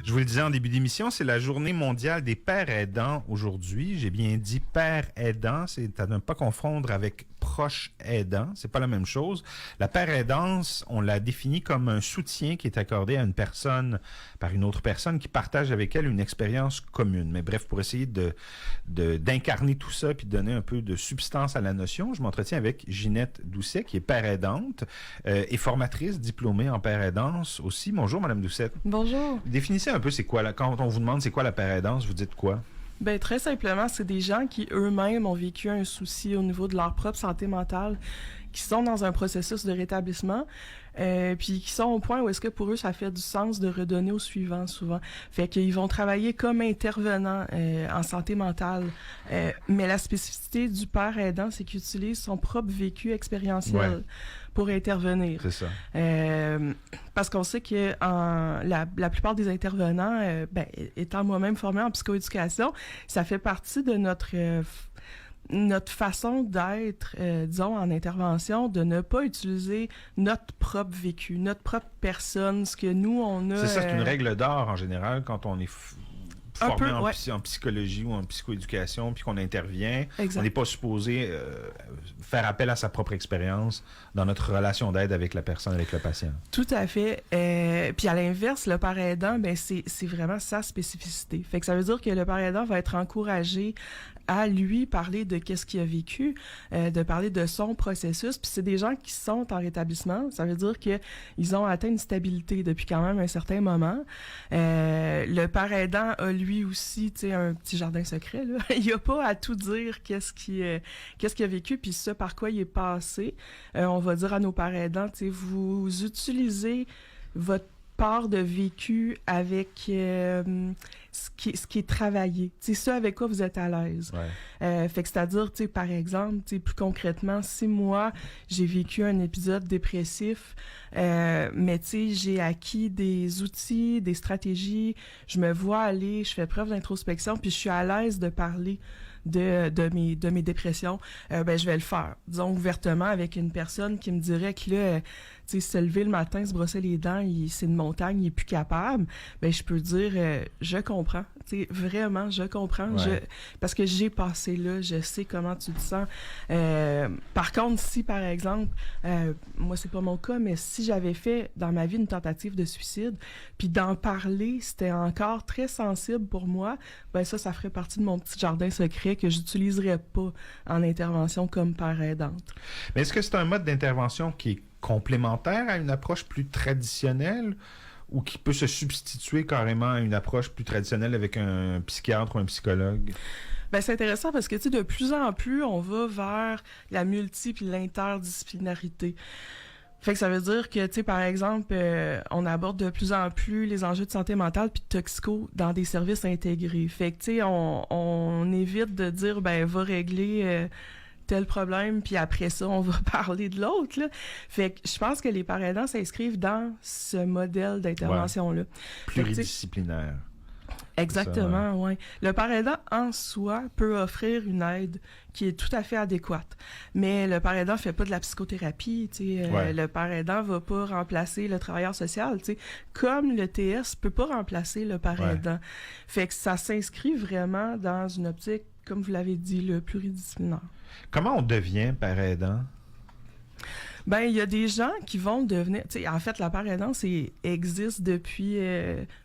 Je vous le disais en début d'émission, c'est la journée mondiale des pères aidants aujourd'hui. J'ai bien dit père aidant, c'est à ne pas confondre avec proche aidant, c'est pas la même chose. La père aidance, on l'a définie comme un soutien qui est accordé à une personne par une autre personne qui partage avec elle une expérience commune. Mais bref, pour essayer d'incarner tout ça puis de donner un peu de substance à la notion, je m'entretiens avec Ginette Doucet, qui est père aidante et formatrice diplômée en père aidance aussi. Bonjour, Madame Doucet. Bonjour. Définissez un peu c'est quoi, là, quand on vous demande c'est quoi la père aidance, vous dites quoi? Ben très simplement, c'est des gens qui eux-mêmes ont vécu un souci au niveau de leur propre santé mentale, qui sont dans un processus de rétablissement, puis qui sont au point où est-ce que pour eux ça fait du sens de redonner au suivant souvent. Fait qu'ils vont travailler comme intervenants en santé mentale, mais la spécificité du père aidant, c'est qu'il utilise son propre vécu expérientiel pour intervenir. C'est ça. Parce qu'on sait que la plupart des intervenants, étant moi-même formée en psychoéducation, ça fait partie de notre façon d'être, disons, en intervention, de ne pas utiliser notre propre vécu, notre propre personne, ce que nous, on a... C'est ça, c'est une règle d'or en général quand on est formé en psychologie ou en psychoéducation, puis qu'on intervient. Exact. On n'est pas supposé faire appel à sa propre expérience dans notre relation d'aide avec la personne, avec le patient. Tout à fait. Puis à l'inverse, le père aidant, c'est vraiment sa spécificité. Fait que ça veut dire que le père aidant va être encouragé à lui parler de qu'est-ce qu'il a vécu, de parler de son processus. Puis c'est des gens qui sont en rétablissement. Ça veut dire que ils ont atteint une stabilité depuis quand même un certain moment. Le père aidant a lui aussi, tu sais, un petit jardin secret, là. Il a pas à tout dire qu'est-ce qu'il a vécu puis ce par quoi il est passé. On va dire à nos pères aidants, tu sais, vous utilisez votre part de vécu avec ce qui est travaillé. C'est ça avec quoi vous êtes à l'aise. Ouais. Fait que c'est-à-dire, tu sais, par exemple, tu sais, plus concrètement, si moi, j'ai vécu un épisode dépressif, mais tu sais, j'ai acquis des outils, des stratégies, je me vois aller, je fais preuve d'introspection, puis je suis à l'aise de parler de mes dépressions, je vais le faire. Disons ouvertement avec une personne qui me dirait que là, tu sais, se lever le matin, se brosser les dents, c'est une montagne, il est plus capable. Ben je peux dire, je comprends. Tu sais, vraiment, je comprends. Ouais. Parce que j'ai passé là, je sais comment tu te sens. Par contre, si par exemple, moi c'est pas mon cas, mais si j'avais fait dans ma vie une tentative de suicide, puis d'en parler, c'était encore très sensible pour moi, ben ça ferait partie de mon petit jardin secret que j'utiliserais pas en intervention comme père aidante. Mais est-ce que c'est un mode d'intervention qui est complémentaire à une approche plus traditionnelle ou qui peut se substituer carrément à une approche plus traditionnelle avec un psychiatre ou un psychologue? Ben c'est intéressant parce que tu sais de plus en plus on va vers la multi puis l'interdisciplinarité. Fait que ça veut dire que, tu sais, par exemple, on aborde de plus en plus les enjeux de santé mentale puis de toxico dans des services intégrés. Fait que, tu sais, on évite de dire, va régler tel problème, puis après ça, on va parler de l'autre, là. Fait que je pense que les pères aidants s'inscrivent dans ce modèle d'intervention-là. Pluridisciplinaire. Exactement, oui. Le père aidant, en soi, peut offrir une aide qui est tout à fait adéquate. Mais le père aidant fait pas de la psychothérapie, tu sais. Le père aidant va pas remplacer le travailleur social, tu sais. Comme le TS peut pas remplacer le père aidant. Fait que ça s'inscrit vraiment dans une optique, comme vous l'avez dit, le pluridisciplinaire. Comment on devient père aidant? Ben, il y a des gens qui vont devenir... Tu sais, en fait, la père aidance existe depuis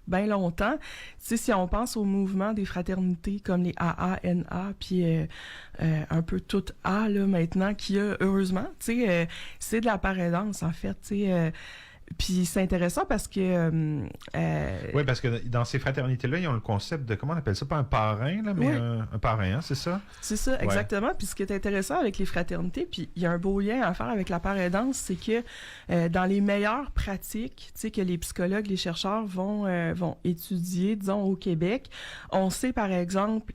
bien longtemps. Tu sais, si on pense au mouvement des fraternités comme les AANA, puis un peu tout A, là, maintenant, qui a, heureusement, tu sais, c'est de la père aidance, en fait, tu sais... Puis c'est intéressant parce que... oui, parce que dans ces fraternités-là, ils ont le concept de, comment on appelle ça, pas un parrain, là, mais un parrain, hein, c'est ça? C'est ça, exactement. Puis ce qui est intéressant avec les fraternités, puis il y a un beau lien à faire avec la père aidance, c'est que dans les meilleures pratiques, tu sais, que les psychologues, les chercheurs vont étudier, disons, au Québec, on sait, par exemple,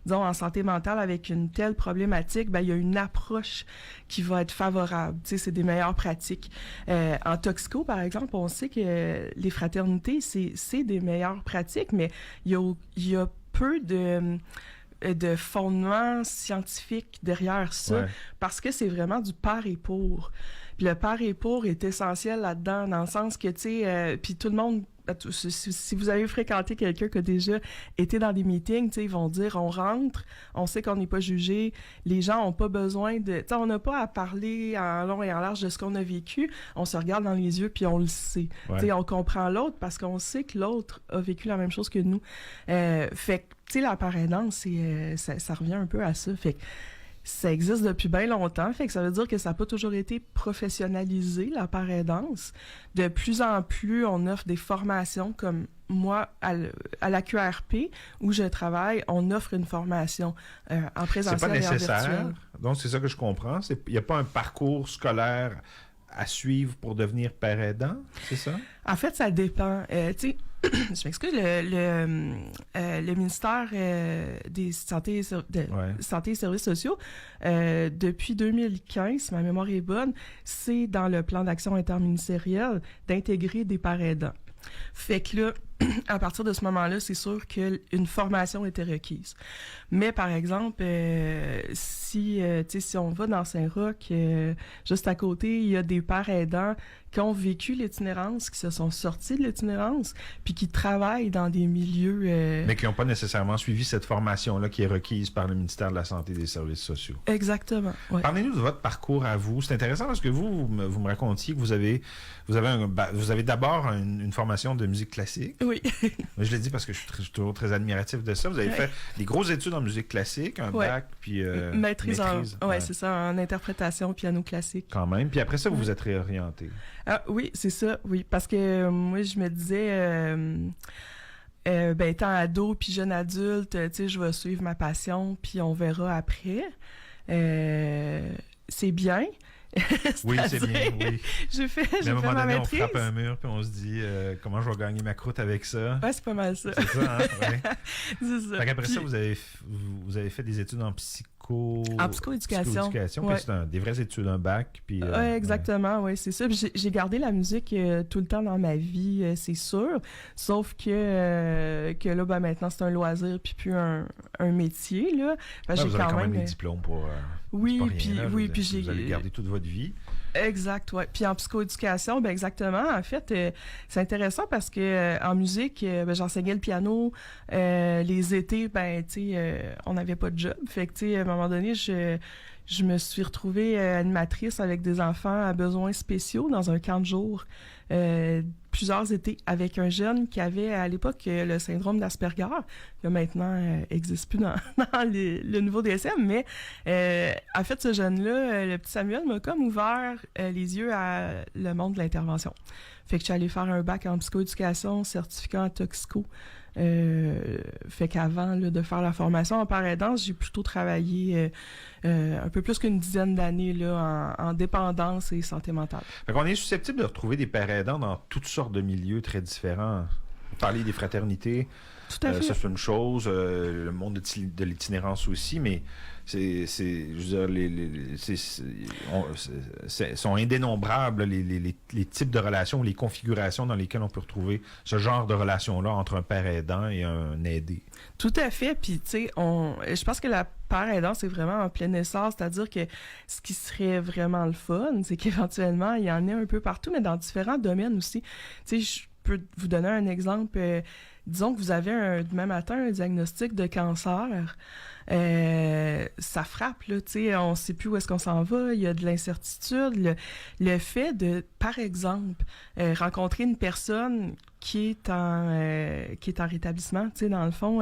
disons, en santé mentale, avec une telle problématique, il y a une approche qui va être favorable. Tu sais, c'est des meilleures pratiques. En toxico, par exemple, on sait que les fraternités, c'est des meilleures pratiques, mais il y a peu de fondements scientifiques derrière ça, parce que c'est vraiment du par et pour. Puis le par et pour est essentiel là-dedans, dans le sens que, tu sais, puis tout le monde, si vous avez fréquenté quelqu'un qui a déjà été dans des meetings, tu sais, ils vont dire, on rentre, on sait qu'on n'est pas jugé, les gens n'ont pas besoin de... Tu sais, on n'a pas à parler en long et en large de ce qu'on a vécu, on se regarde dans les yeux puis on le sait. Ouais. Tu sais, on comprend l'autre parce qu'on sait que l'autre a vécu la même chose que nous. Fait que, tu sais, la paraidance, ça revient un peu à ça. Fait que ça existe depuis bien longtemps, fait que ça veut dire que ça n'a pas toujours été professionnalisé, la paraidance. De plus en plus, on offre des formations comme moi, à la QRP, où je travaille, on offre une formation en présentiel C'est pas et en nécessaire. virtuel. Donc, c'est ça que je comprends. Il n'y a pas un parcours scolaire à suivre pour devenir père aidant, c'est ça? En fait, ça dépend. Tu sais, je m'excuse, le ministère des santé et services sociaux, depuis 2015, si ma mémoire est bonne, c'est dans le plan d'action interministériel d'intégrer des pères aidants. Fait que là, à partir de ce moment-là, c'est sûr qu'une formation était requise. Mais par exemple, si on va dans Saint-Roch, juste à côté, il y a des pères aidants qui ont vécu l'itinérance, qui se sont sortis de l'itinérance, puis qui travaillent dans des milieux... Mais qui n'ont pas nécessairement suivi cette formation-là qui est requise par le ministère de la Santé et des Services sociaux. Exactement. Ouais. Parlez-nous de votre parcours à vous. C'est intéressant parce que vous me racontiez que vous avez d'abord une formation de musique classique. Oui. Je l'ai dit parce que je suis toujours très admiratif de ça. Vous avez fait des grosses études en musique classique, un bac, puis maîtrise. C'est ça, en interprétation, piano classique. Quand même. Puis après ça, vous vous êtes réorienté. Ah, oui, c'est ça, oui. Parce que moi, je me disais, étant ado puis jeune adulte, tu sais, je vais suivre ma passion, puis on verra après. C'est bien. Oui, c'est bien, oui. J'ai fait à un moment ma donné, maîtrise. on frappe un mur, puis on se dit, comment je vais gagner ma croûte avec ça? Ouais, c'est pas mal ça. C'est ça, hein? Ouais. C'est ça. Fait qu'après Puis, ça, vous avez fait des études en psychoéducation. Puis c'est des vraies études, un bac. Puis, exactement, oui, c'est ça. Puis j'ai gardé la musique tout le temps dans ma vie, c'est sûr. Sauf que là, maintenant, c'est un loisir puis plus un métier, là. J'ai vous avez quand même des diplômes pour... Oui, puis j'ai... Vous allez garder toute votre vie. Exact, ouais. Puis en psychoéducation, exactement. En fait, c'est intéressant parce que en musique, j'enseignais le piano. Les étés, on n'avait pas de job. Fait que, tu sais, à un moment donné, je me suis retrouvée animatrice avec des enfants à besoins spéciaux dans un camp de jour. Plusieurs étés avec un jeune qui avait à l'époque le syndrome d'Asperger, qui maintenant n'existe plus dans le nouveau DSM, mais en fait ce jeune-là, le petit Samuel, m'a comme ouvert les yeux à le monde de l'intervention. Fait que je suis allée faire un bac en psychoéducation, certificat en toxico. Fait qu'avant de faire la formation en paraidance, j'ai plutôt travaillé un peu plus qu'une dizaine d'années là, en dépendance et santé mentale. Fait qu'on est susceptible de retrouver des pères aidants dans toutes sortes de milieux très différents. Vous parlez des fraternités, tout à fait. Ça c'est une chose, le monde de l'itinérance aussi, mais je veux dire, sont indénombrables les types de relations, les configurations dans lesquelles on peut retrouver ce genre de relation-là entre un père aidant et un aidé. Tout à fait. Puis, tu sais, je pense que la père aidant, c'est vraiment en plein essor. C'est-à-dire que ce qui serait vraiment le fun, c'est qu'éventuellement, il y en ait un peu partout, mais dans différents domaines aussi. Tu sais, je peux vous donner un exemple. Disons que vous avez demain matin un diagnostic de cancer. Ça frappe, là, tu sais, on sait plus où est-ce qu'on s'en va, il y a de l'incertitude. Le fait de, par exemple, rencontrer une personne qui est en rétablissement, tu sais, dans le fond,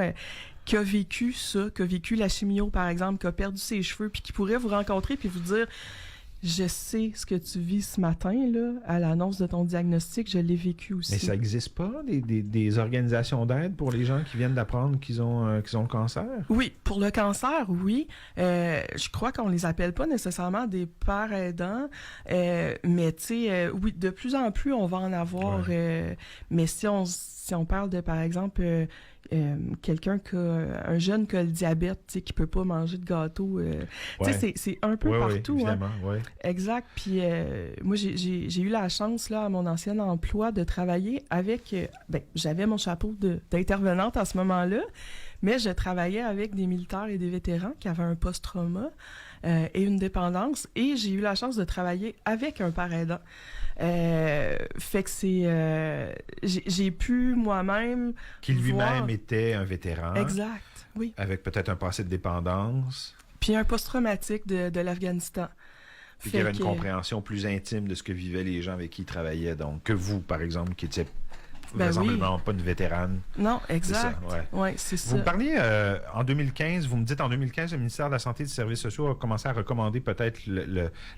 qui a vécu ça, qui a vécu la chimio, par exemple, qui a perdu ses cheveux, puis qui pourrait vous rencontrer puis vous dire... Je sais ce que tu vis ce matin, là, à l'annonce de ton diagnostic, je l'ai vécu aussi. Mais ça n'existe pas, des organisations d'aide pour les gens qui viennent d'apprendre qu'ils ont le cancer? Oui, pour le cancer, oui. Je crois qu'on les appelle pas nécessairement des pères aidants, mais tu sais, oui, de plus en plus, on va en avoir. Ouais. Mais si on parle de, par exemple... quelqu'un un jeune qui a le diabète, tu sais, qui peut pas manger de gâteau, tu sais, c'est un peu partout. Oui, évidemment, hein. Exact. Puis moi, j'ai eu la chance, là, à mon ancien emploi, de travailler avec... j'avais mon chapeau d'intervenante à ce moment-là, mais je travaillais avec des militaires et des vétérans qui avaient un post-trauma. et une dépendance. Et j'ai eu la chance de travailler avec un père aidant. Fait que j'ai pu moi-même Qui lui-même voir... était un vétéran. Exact, oui. Avec peut-être un passé de dépendance. Puis un post-traumatique de l'Afghanistan. Puis qu'il y avait une compréhension plus intime de ce que vivaient les gens avec qui il travaillait. Donc, que vous, par exemple, qui étiez vraisemblablement pas une vétérane. Non, exact. C'est ça, ouais. Ouais, c'est ça. Vous me parliez en 2015, vous me dites en 2015, le ministère de la Santé et des Services sociaux a commencé à recommander peut-être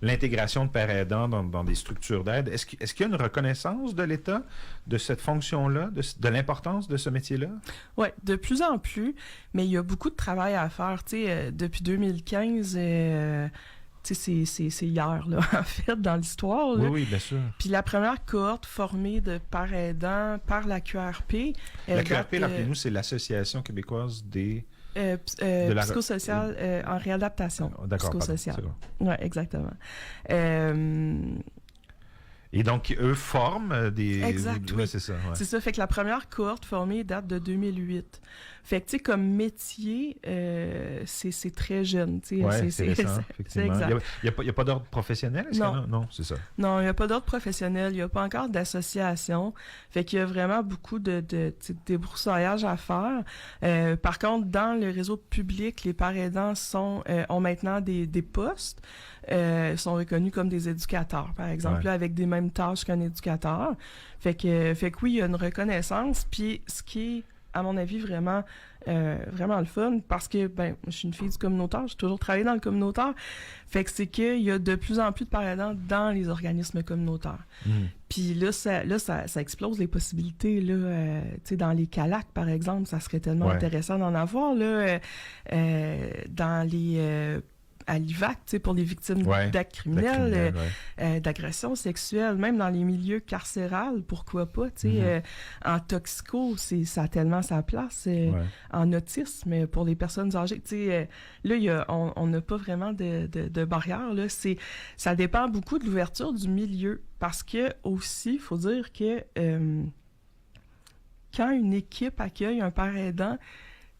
l'intégration de pères aidants dans des structures d'aide. Est-ce qu'il y a une reconnaissance de l'État de cette fonction-là, de l'importance de ce métier-là? Oui, de plus en plus, mais il y a beaucoup de travail à faire. Depuis 2015, c'est hier, là, en fait, dans l'histoire. Oui, oui, bien sûr. Puis la première cohorte formée de pères aidants par la QRP... La QRP, rappelez-nous, c'est l'Association québécoise des... psychosocial en réadaptation. D'accord, psychosocial. Oui, exactement. Et donc, eux forment des... Exact, oui. C'est ça. Ouais. C'est ça. Fait que la première cohorte formée date de 2008. Fait que, tu sais, comme métier, c'est très jeune. Oui, c'est récent, effectivement. Il n'y a pas d'ordre professionnel? Non. Non, c'est ça. Non, il n'y a pas d'ordre professionnel. Il n'y a pas encore d'association. Fait qu'il y a vraiment beaucoup de débroussaillage à faire. Par contre, dans le réseau public, les pères aidants ont maintenant des postes. Sont reconnus comme des éducateurs, par exemple, là, avec des mêmes tâches qu'un éducateur. Fait que oui, il y a une reconnaissance. Puis ce qui est, à mon avis, vraiment le fun, parce que je suis une fille du communautaire, j'ai toujours travaillé dans le communautaire. Fait que c'est qu'il y a de plus en plus de pères aidants dans les organismes communautaires. Puis là, ça explose les possibilités. Là, dans les CALAC, par exemple, ça serait tellement intéressant d'en avoir. Là, dans les... à l'IVAC, pour les victimes d'actes criminels, d'agressions sexuelles, même dans les milieux carcérales, pourquoi pas, en toxico, ça a tellement sa place, en autisme, pour les personnes âgées, là, on n'a pas vraiment de barrière, là, ça dépend beaucoup de l'ouverture du milieu, parce que, aussi, il faut dire que quand une équipe accueille un père aidant,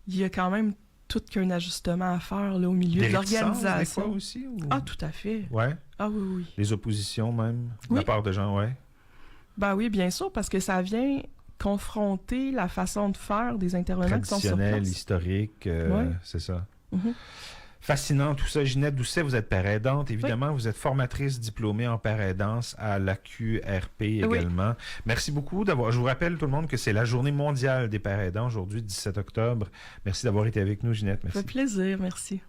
il y a quand même tout qu'un ajustement à faire là, au milieu de l'organisation. Des fois aussi? Ou... Ah, tout à fait. Ouais. Ah oui, oui. Les oppositions même, de la part de gens, Ben oui, bien sûr, parce que ça vient confronter la façon de faire des intervenants qui sont sur place. Traditionnel, historique, c'est ça. Mm-hmm. Fascinant tout ça. Ginette Doucet, vous êtes père aidante. Évidemment, vous êtes formatrice diplômée en père aidance à la QRP également. Merci beaucoup d'avoir... Je vous rappelle tout le monde que c'est la journée mondiale des pères aidants aujourd'hui, 17 octobre. Merci d'avoir été avec nous, Ginette. Merci. Ça fait plaisir, merci.